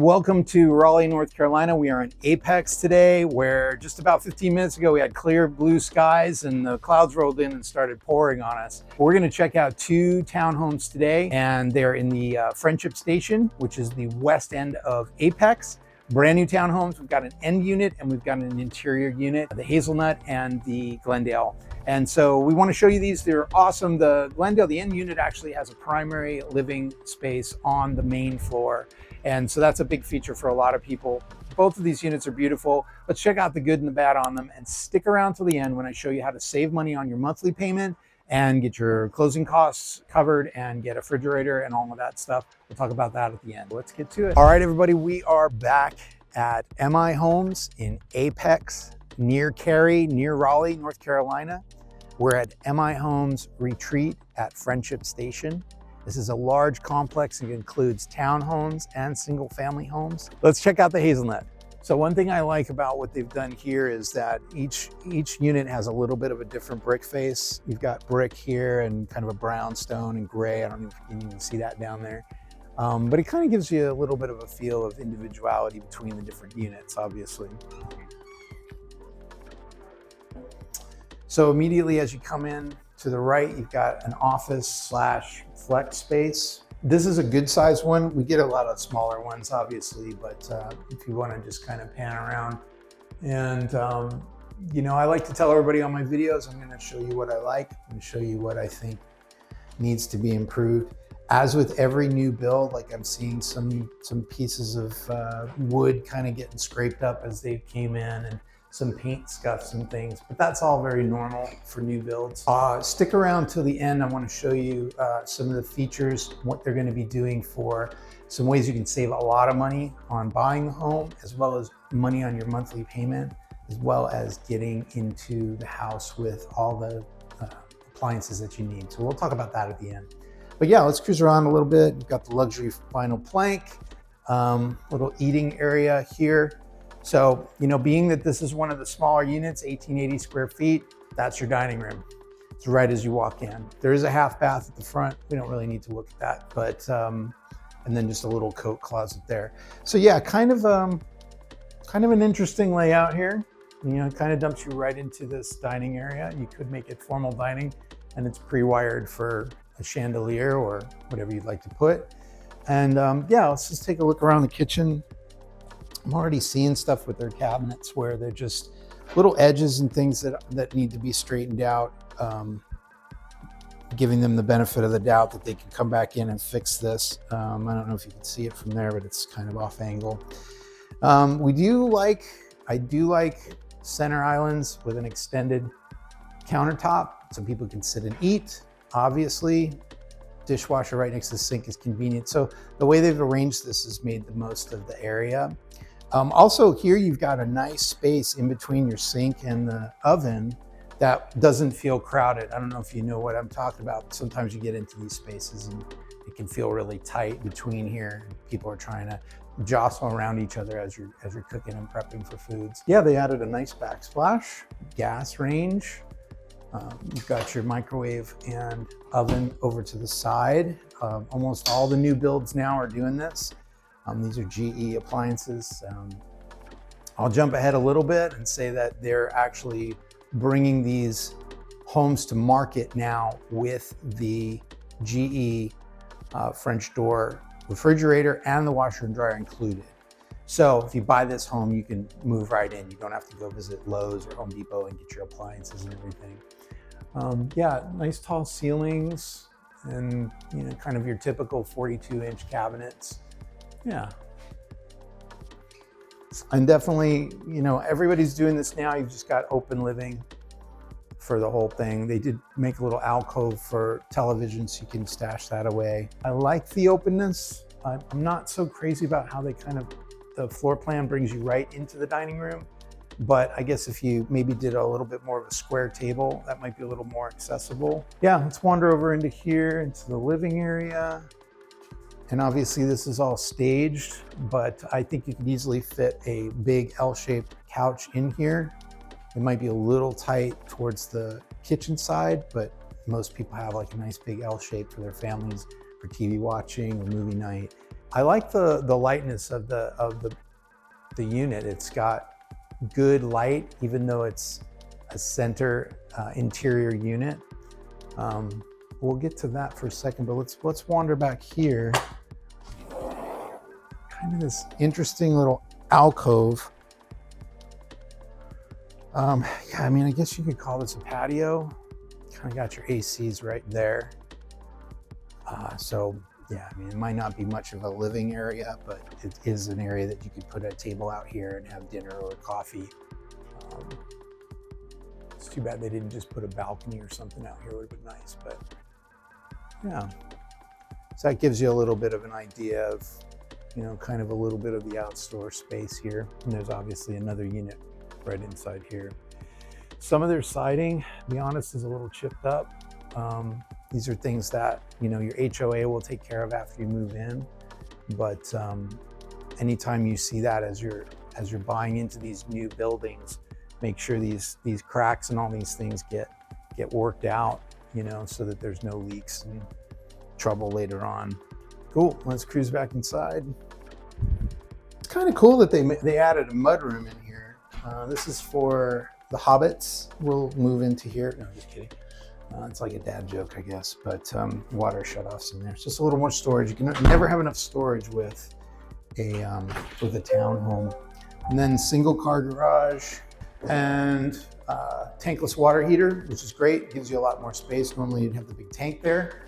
welcome to Raleigh, North Carolina. We are in Apex today, where just about 15 minutes ago we had clear blue skies and the clouds rolled in and started pouring on us. We're going to check out two townhomes today, and they're in the Friendship Station, which is the west end of Apex. Brand new townhomes. We've got an end unit and we've got an interior unit, the Hazelnut and the Glendale. And so we want to show you these. They're awesome. The Glendale, the end unit, actually has a primary living space on the main floor. And so that's a big feature for a lot of people. Both of these units are beautiful. Let's check out the good and the bad on them, and stick around till the end when I show you how to save money on your monthly payment and get your closing costs covered and get a refrigerator and all of that stuff. We'll talk about that at the end. Let's get to it. All right, everybody, we are back at MI Homes in Apex, near Cary, near Raleigh, North Carolina. We're at MI Homes Retreat at Friendship Station. This is a large complex. It includes townhomes and single family homes. Let's check out the Hazelnut. So one thing I like about what they've done here is that each unit has a little bit of a different brick face. You've got brick here and kind of a brownstone and gray. I don't know if you can even see that down there. But it kind of gives you a little bit of a feel of individuality between the different units, obviously. So immediately as you come in to the right, you've got an office slash flex space. This is a good size one. We get a lot of smaller ones, obviously, but if you want to just kind of pan around. And, you know, I like to tell everybody on my videos, I'm going to show you what I like. I'm going to show you what I think needs to be improved. As with every new build, like I'm seeing some pieces of wood kind of getting scraped up as they came in, and some paint scuffs and things, but that's all very normal for new builds. Stick around till the end. I want to show you some of the features, what they're going to be doing for some ways you can save a lot of money on buying a home, as well as money on your monthly payment, as well as getting into the house with all the appliances that you need. So we'll talk about that at the end. But yeah, let's cruise around a little bit. You've got the luxury vinyl plank, little eating area here. So, you know, being that this is one of the smaller units, 1880 square feet, that's your dining room. It's right as you walk in. There is a half bath at the front. We don't really need to look at that, but, and then just a little coat closet there. So yeah, kind of an interesting layout here. You know, it kind of dumps you right into this dining area. You could make it formal dining, and it's pre-wired for a chandelier or whatever you'd like to put. And yeah, let's just take a look around the kitchen. I'm already seeing stuff with their cabinets where they're just little edges and things that need to be straightened out, giving them the benefit of the doubt that they can come back in and fix this. I don't know if you can see it from there, but it's kind of off angle. I do like center islands with an extended countertop so people can sit and eat. Obviously, dishwasher right next to the sink is convenient. So the way they've arranged this has made the most of the area. Also here, you've got a nice space in between your sink and the oven that doesn't feel crowded. I don't know if you know what I'm talking about. Sometimes you get into these spaces and it can feel really tight between here. People are trying to jostle around each other as you're cooking and prepping for foods. Yeah, they added a nice backsplash, gas range. You've got your microwave and oven over to the side. Almost all the new builds now are doing this. These are GE appliances. I'll jump ahead a little bit and say that they're actually bringing these homes to market now with the GE French door refrigerator and the washer and dryer included. So if you buy this home, you can move right in. You don't have to go visit Lowe's or Home Depot and get your appliances and everything. Yeah, nice tall ceilings and, you know, kind of your typical 42-inch cabinets. Yeah. And definitely, you know, everybody's doing this now. You've just got open living for the whole thing. They did make a little alcove for television so you can stash that away. I like the openness. I'm not so crazy about how they the floor plan brings you right into the dining room. But I guess if you maybe did a little bit more of a square table, that might be a little more accessible. Yeah, let's wander over into here, into the living area. And obviously this is all staged, but I think you could easily fit a big L-shaped couch in here. It might be a little tight towards the kitchen side, but most people have like a nice big L shape for their families for TV watching or movie night. I like the lightness of the unit. It's got good light, even though it's a center interior unit. We'll get to that for a second, but let's wander back here. Kind of this interesting little alcove. Yeah, I mean, I guess you could call this a patio. Kind of got your ACs right there. So yeah, I mean, it might not be much of a living area, but it is an area that you could put a table out here and have dinner or coffee. It's too bad they didn't just put a balcony or something out here. It would have been nice, but yeah. So that gives you a little bit of an idea of, you know, kind of a little bit of the outdoor space here. And there's obviously another unit right inside here. Some of their siding, to be honest, is a little chipped up. These are things that, you know, your HOA will take care of after you move in. But anytime you see that as you're buying into these new buildings, make sure these cracks and all these things get worked out, you know, so that there's no leaks and trouble later on. Cool, let's cruise back inside. It's kind of cool that they added a mudroom in here. This is for the hobbits. We'll move into here. No, just kidding. It's like a dad joke, I guess, but water shutoffs in there. It's just a little more storage. You can never have enough storage with a townhome. And then single car garage and tankless water heater, which is great. Gives you a lot more space. Normally you'd have the big tank there.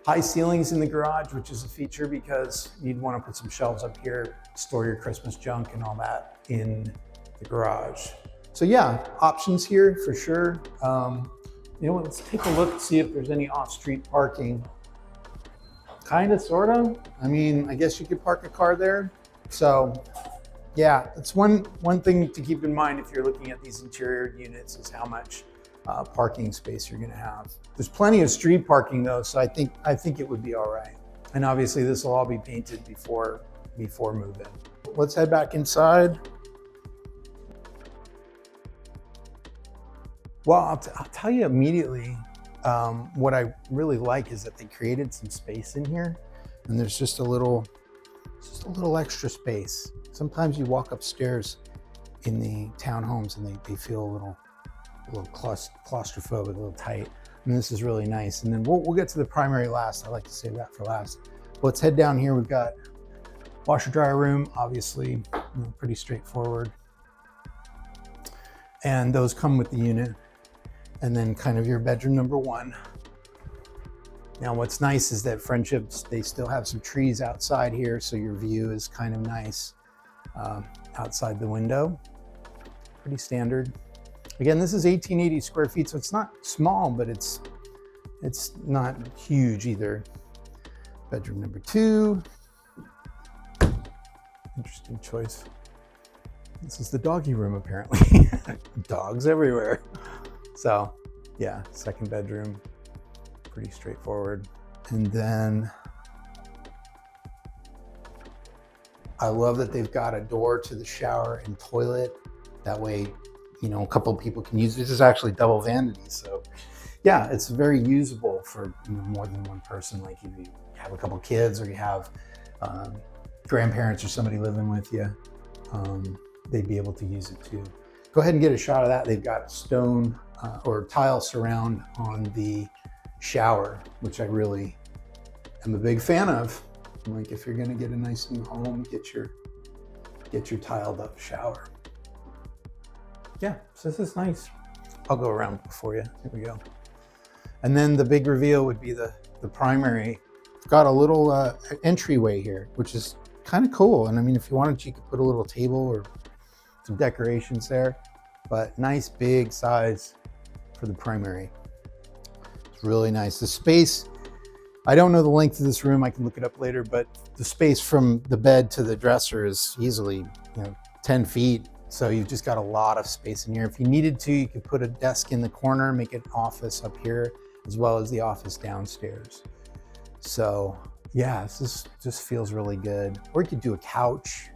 High ceilings in the garage, which is a feature because you'd want to put some shelves up here, store your Christmas junk and all that in the garage. So yeah, options here for sure. You know what, let's take a look and see if there's any off-street parking. Kind of, sort of. I mean, I guess you could park a car there. So yeah, it's one thing to keep in mind if you're looking at these interior units is how much parking space you're gonna have. There's plenty of street parking though, so I think it would be all right. And obviously this will all be painted before move-in. Let's head back inside. Well, I'll tell you immediately, what I really like is that they created some space in here, and there's just a little extra space. Sometimes you walk upstairs in the townhomes and they feel a little claustrophobic, a little tight. And this is really nice. And then we'll get to the primary last. I like to save that for last. Let's head down here. We've got washer dryer room, obviously, you know, pretty straightforward. And those come with the unit. And then kind of your bedroom number one. Now what's nice is that Friendships, they still have some trees outside here, so your view is kind of nice outside the window. Pretty standard. Again, this is 1880 square feet, so it's not small, but it's not huge either. Bedroom number two. Interesting choice. This is the doggy room, apparently. Dogs everywhere. So yeah, second bedroom, pretty straightforward. And then I love that they've got a door to the shower and toilet. That way, you know, a couple of people can use it. This is actually double vanity. So yeah, it's very usable for, you know, more than one person. Like if you have a couple kids or you have grandparents or somebody living with you, they'd be able to use it too. Go ahead and get a shot of that. They've got stone or tile surround on the shower, which I really am a big fan of. Like if you're gonna get a nice new home, get your tiled up shower. Yeah, so this is nice. I'll go around for you. Here we go. And then the big reveal would be the primary. It's got a little entryway here, which is kind of cool. And I mean, if you wanted, you could put a little table or some decorations there, but nice big size for the primary. It's really nice. The space, I don't know the length of this room. I can look it up later, but the space from the bed to the dresser is easily, you know, 10 feet. So you've just got a lot of space in here. If you needed to, you could put a desk in the corner, make it an office up here, as well as the office downstairs. So yeah, this just feels really good. Or you could do a couch.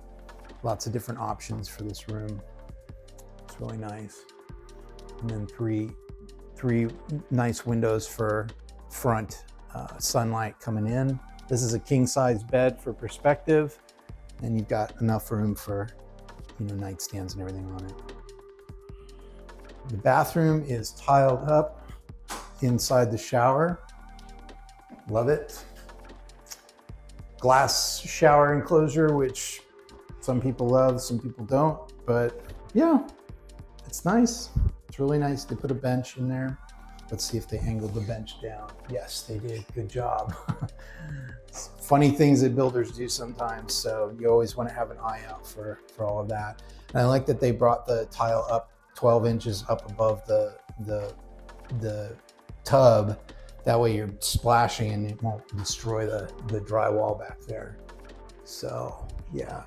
Lots of different options for this room. It's really nice. And then three nice windows for front sunlight coming in. This is a king size bed for perspective, and you've got enough room for, you know, nightstands and everything on it. The bathroom is tiled up inside the shower. Love it. Glass shower enclosure, which some people love, some people don't, but yeah, it's nice. It's really nice. They put a bench in there. Let's see if they angled the bench down. Yes, they did. Good job. Funny things that builders do sometimes, so you always want to have an eye out for all of that. And I like that they brought the tile up 12 inches up above the tub. That way you're splashing and it won't destroy the drywall back there. So yeah,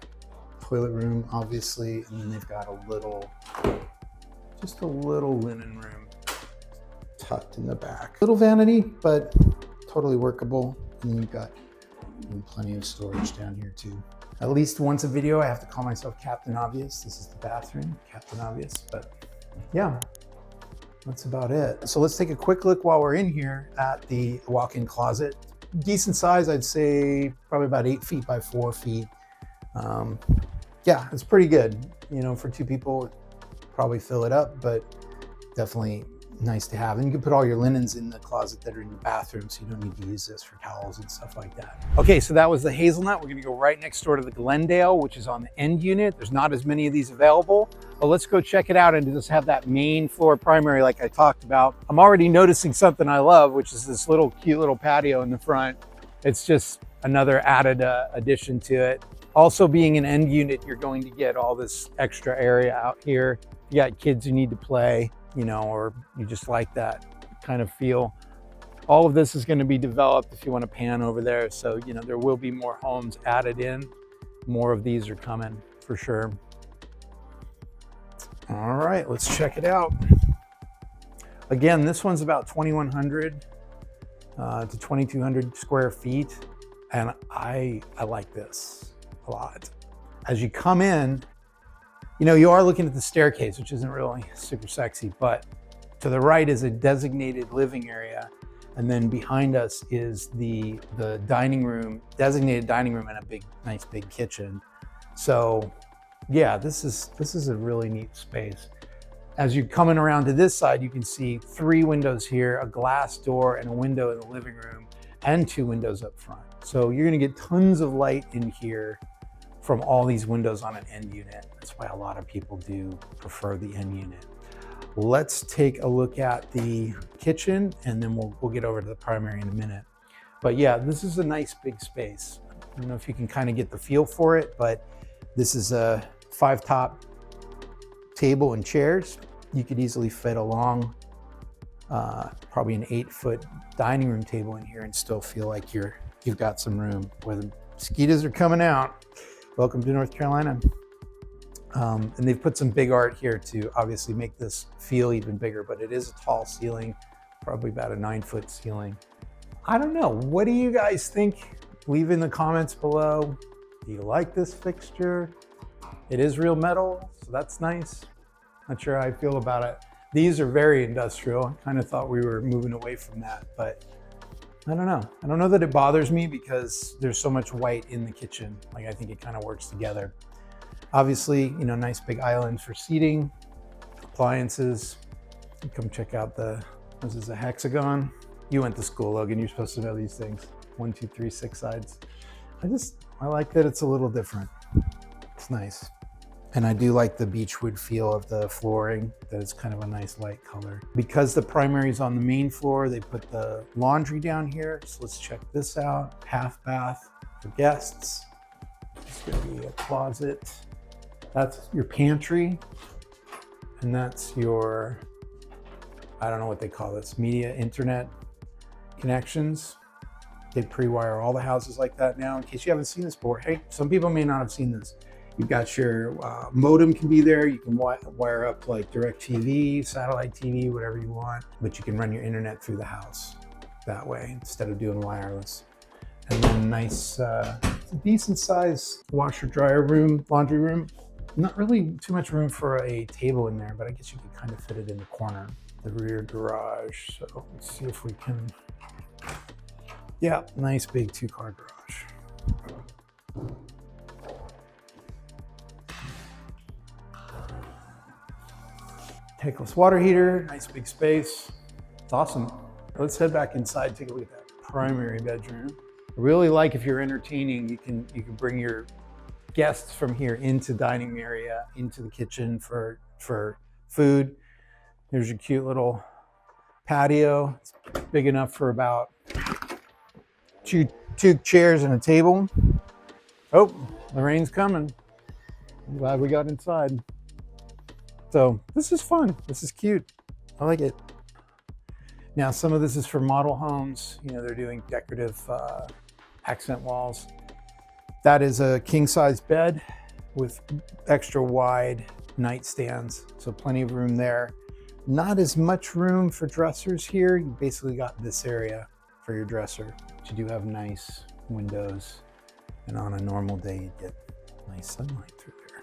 toilet room obviously, and then they've got just a little linen room tucked in the back. Little vanity, but totally workable. And then you've got plenty of storage down here too. At least once a video, I have to call myself Captain Obvious. This is the bathroom, Captain Obvious, but yeah, that's about it. So let's take a quick look while we're in here at the walk-in closet. Decent size, I'd say probably about 8 feet by 4 feet. Yeah, it's pretty good. You know, for 2 people, probably fill it up, but definitely nice to have. And you can put all your linens in the closet that are in your bathroom, so you don't need to use this for towels and stuff like that. Okay, so that was the hazelnut. We're gonna go right next door to the Glendale, which is on the end unit. There's not as many of these available, but let's go check it out and just have that main floor primary like I talked about. I'm already noticing something I love, which is this cute little patio in the front. It's just another added addition to it. Also, being an end unit, you're going to get all this extra area out here. You got kids who need to play, you know, or you just like that kind of feel. All of this is going to be developed if you want to pan over there. So, you know, there will be more homes added in. More of these are coming for sure. All right, let's check it out. Again, this one's about 2,100 to 2,200 square feet. And I like this a lot. As you come in, you know, you are looking at the staircase, which isn't really super sexy, but to the right is a designated living area. And then behind us is the dining room, designated dining room, and a nice big kitchen. So yeah, this is a really neat space. As you're coming around to this side, you can see 3 windows here, a glass door and a window in the living room, and 2 windows up front. So you're gonna get tons of light in here from all these windows on an end unit. That's why a lot of people do prefer the end unit. Let's take a look at the kitchen, and then we'll get over to the primary in a minute. But yeah, this is a nice big space. I don't know if you can kind of get the feel for it, but this is a 5-top table and chairs. You could easily fit along probably an 8-foot dining room table in here and still feel like you've got some room where the mosquitoes are coming out. Welcome to North Carolina. And they've put some big art here to obviously make this feel even bigger, but it is a tall ceiling, probably about a 9-foot ceiling. I don't know, what do you guys think? Leave in the comments below. Do you like this fixture? It is real metal, so that's nice. Not sure how I feel about it. These are very industrial. I kind of thought we were moving away from that, but I don't know. I don't know that it bothers me because there's so much white in the kitchen. Like, I think it kind of works together. Obviously, you know, nice big islands for seating, appliances. Come check out this is a hexagon. You went to school, Logan. You're supposed to know these things. 1, 2, 3, 6 sides. I like that it's a little different. It's nice. And I do like the beechwood feel of the flooring, that it's kind of a nice light color. Because the primary is on the main floor, they put the laundry down here. So let's check this out. Half bath for guests. It's gonna be a closet. That's your pantry. And that's your, I don't know what they call this, media internet connections. They pre-wire all the houses like that now. In case you haven't seen this before, hey, some people may not have seen this. You've got your modem can be there. You can wire up like DirecTV, satellite TV, whatever you want, but you can run your internet through the house that way instead of doing wireless. And then nice, decent size washer dryer room, laundry room. Not really too much room for a table in there, but I guess you could kind of fit it in the corner. The rear garage. So let's see if we can. Yeah, nice big 2-car garage. Tankless water heater, nice big space. It's awesome. Let's head back inside, take a look at that primary bedroom. I really like if you're entertaining, you can bring your guests from here into dining area, into the kitchen for food. Here's your cute little patio. It's big enough for about two chairs and a table. Oh, the rain's coming. I'm glad we got inside. So this is fun. This is cute. I like it. Now, some of this is for model homes. You know, they're doing decorative accent walls. That is a king-size bed with extra wide nightstands. So plenty of room there. Not as much room for dressers here. You basically got this area for your dresser. But you do have nice windows. And on a normal day, you get nice sunlight through there.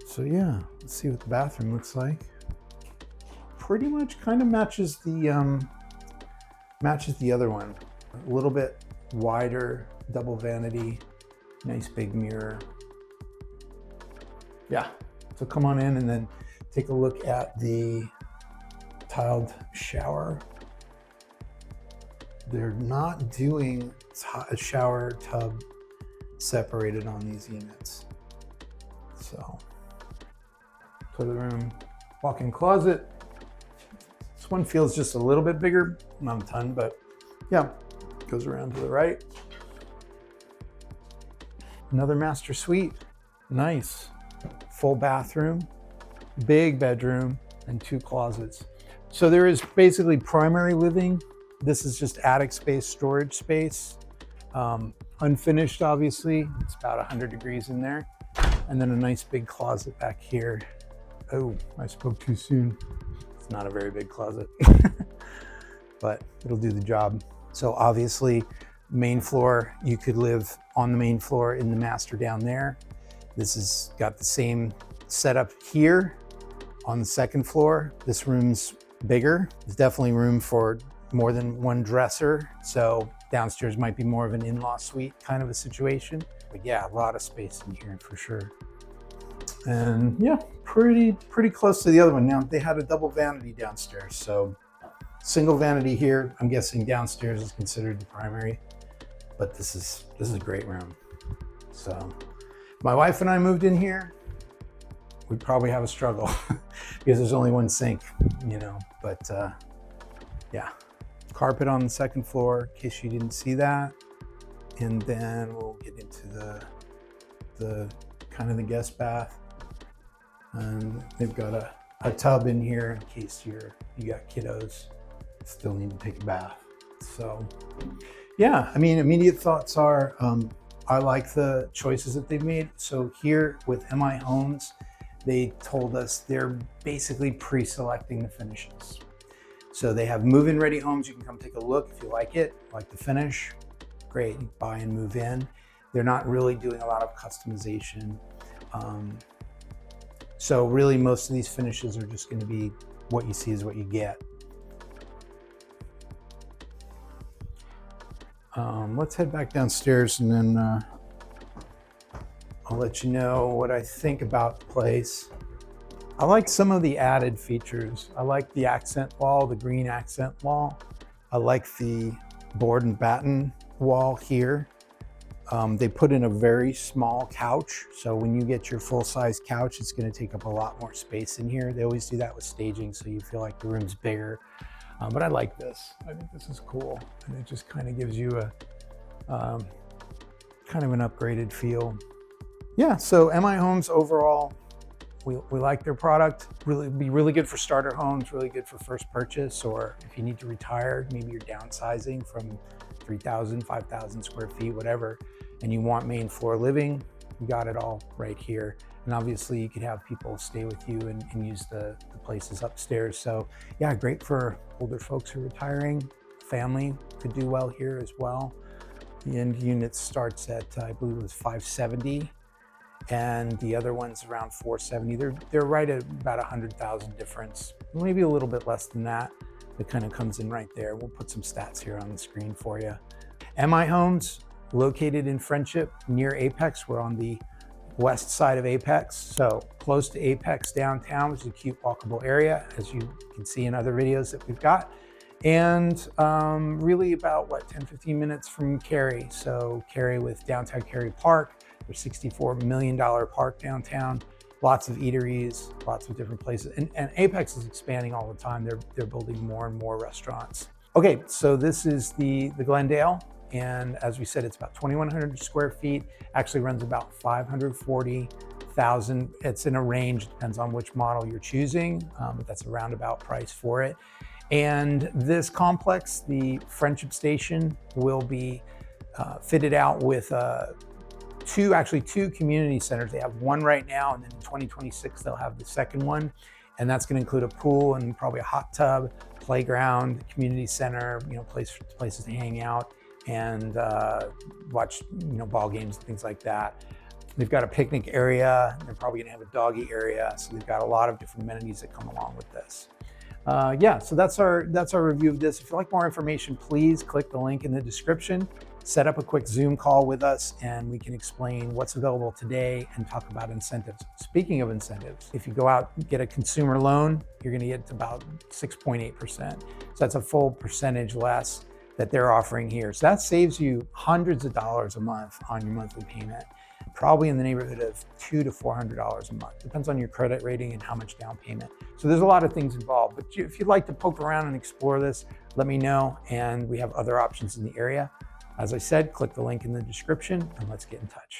So yeah, let's see what the bathroom looks like. Pretty much kind of matches the other one. A little bit wider, double vanity, nice big mirror. Yeah, so come on in and then take a look at the tiled shower. They're not doing a shower tub separated on these units. So, toilet room, walk-in closet. This one feels just a little bit bigger, not a ton, but yeah, goes around to the right. Another master suite, nice. Full bathroom, big bedroom, and 2 closets. So there is basically primary living. This is just attic space, storage space. Unfinished, obviously. It's about 100 degrees in there. And then a nice big closet back here. Oh, I spoke too soon. It's not a very big closet, but it'll do the job. So obviously, main floor, you could live on the main floor in the master down there. This has got the same setup here on the second floor. This room's bigger. There's definitely room for more than one dresser. So downstairs might be more of an in-law suite kind of a situation. But yeah, a lot of space in here for sure. And yeah, pretty close to the other one. Now they had a double vanity downstairs. So single vanity here. I'm guessing downstairs is considered the primary, but this is a great room. So my wife and I moved in here, we'd probably have a struggle because there's only one sink, you know, but yeah. Carpet on the second floor, in case you didn't see that. And then we'll get into the kind of the guest bath. And they've got a tub in here in case you got kiddos, still need to take a bath. So yeah, I mean, immediate thoughts are, I like the choices that they've made. So here with MI Homes, they told us they're basically pre-selecting the finishes. So they have move-in ready homes. You can come take a look if you like it, like the finish. Great, buy and move in. They're not really doing a lot of customization. So really most of these finishes are just gonna be what you see is what you get. Let's head back downstairs and then I'll let you know what I think about the place. I like some of the added features. I like the accent wall, the green accent wall. I like the board and batten wall here. They put in a very small couch. So when you get your full-size couch, it's gonna take up a lot more space in here. They always do that with staging, so you feel like the room's bigger. But I like this. I think this is cool. And it just kind of gives you a kind of an upgraded feel. Yeah, so MI Homes overall, we like their product. Be really good for starter homes, really good for first purchase, or if you need to retire, maybe you're downsizing from 3,000, 5,000 square feet, whatever, and you want main floor living, you got it all right here. And obviously you could have people stay with you and use the places upstairs. So yeah, great for older folks who are retiring. Family could do well here as well. The end unit starts at, I believe it was 570, and the other one's around 470. They're right at about 100,000 difference, maybe a little bit less than that. It kind of comes in right there. We'll put some stats here on the screen for you. MI Homes, located in Friendship near Apex. We're on the west side of Apex, so close to Apex downtown, which is a cute walkable area, as you can see in other videos that we've got. And really about, 10-15 minutes from Cary. So Cary with downtown Cary Park, there's $64 million park downtown, lots of eateries, lots of different places. And Apex is expanding all the time. They're building more and more restaurants. Okay, so this is the Glendale. And as we said, it's about 2,100 square feet, actually runs about 540,000. It's in a range, depends on which model you're choosing, but that's a roundabout price for it. And this complex, the Friendship Station, will be fitted out with two community centers. They have one right now, and then in 2026, they'll have the second one. And that's gonna include a pool and probably a hot tub, playground, community center, places to hang out and watch ball games and things like that. They've got a picnic area. They're probably gonna have a doggy area. So they've got a lot of different amenities that come along with this. So that's our review of this. If you'd like more information, please click the link in the description, set up a quick Zoom call with us, and we can explain what's available today and talk about incentives. Speaking of incentives, if you go out and get a consumer loan, you're gonna get about 6.8%. So that's a full percentage less that they're offering here. So that saves you hundreds of dollars a month on your monthly payment, probably in the neighborhood of $200 to $400 a month. Depends on your credit rating and how much down payment. So there's a lot of things involved, but if you'd like to poke around and explore this, let me know. And we have other options in the area. As I said, click the link in the description and let's get in touch.